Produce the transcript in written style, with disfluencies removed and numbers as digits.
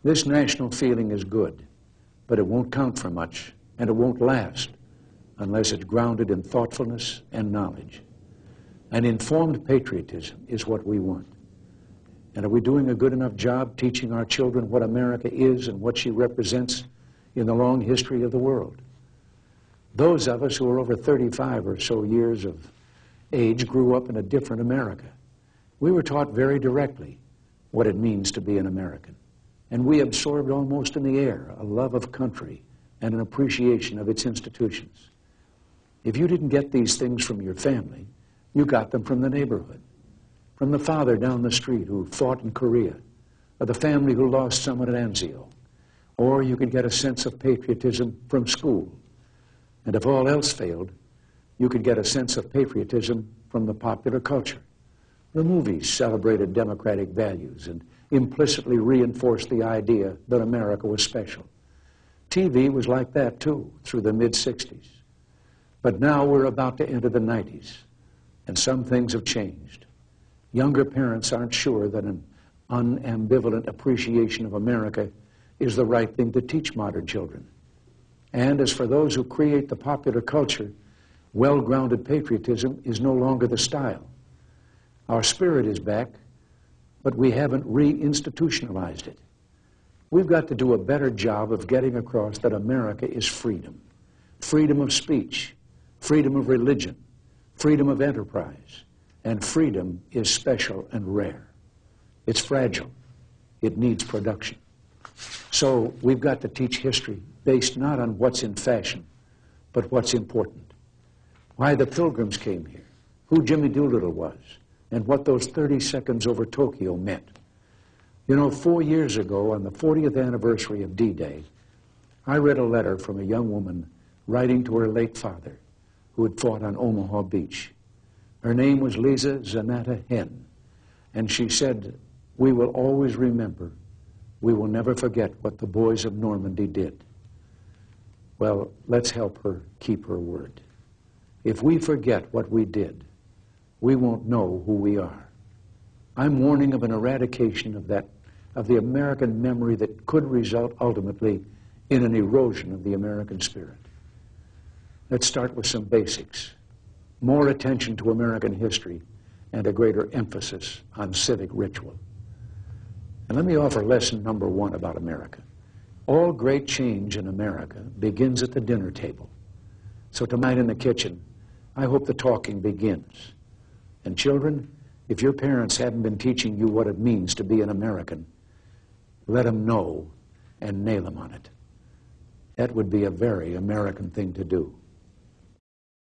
This national feeling is good, but it won't count for much, and it won't last unless it's grounded in thoughtfulness and knowledge. An informed patriotism is what we want. And are we doing a good enough job teaching our children what America is and what she represents in the long history of the world? Those of us who are over 35 or so years of age grew up in a different America. We were taught very directly what it means to be an American. And we absorbed almost in the air a love of country and an appreciation of its institutions. If you didn't get these things from your family, you got them from the neighborhood, from the father down the street who fought in Korea, or the family who lost someone at Anzio. Or you could get a sense of patriotism from school. And if all else failed, you could get a sense of patriotism from the popular culture. The movies celebrated democratic values and implicitly reinforced the idea that America was special. TV was like that, too, through the mid-60s. But now we're about to enter the 90s, and some things have changed. Younger parents aren't sure that an unambivalent appreciation of America is the right thing to teach modern children. And as for those who create the popular culture, well-grounded patriotism is no longer the style. Our spirit is back, but we haven't re-institutionalized it. We've got to do a better job of getting across that America is freedom. Freedom of speech, freedom of religion, freedom of enterprise, and freedom is special and rare. It's fragile. It needs production. So we've got to teach history based not on what's in fashion, but what's important. Why the Pilgrims came here, who Jimmy Doolittle was, and what those 30 seconds over Tokyo meant. You know, 4 years ago, on the 40th anniversary of D-Day, I read a letter from a young woman writing to her late father, who had fought on Omaha Beach. Her name was Lisa Zanata Henn, and she said, "We will always remember. We will never forget what the boys of Normandy did." Well, let's help her keep her word. If we forget what we did, we won't know who we are. I'm warning of an eradication of the American memory that could result ultimately in an erosion of the American spirit. Let's start with some basics. More attention to American history and a greater emphasis on civic ritual. And let me offer lesson number 1 about America. All great change in America begins at the dinner table. So tonight in the kitchen, I hope the talking begins. And children, if your parents haven't been teaching you what it means to be an American, let them know and nail them on it. That would be a very American thing to do.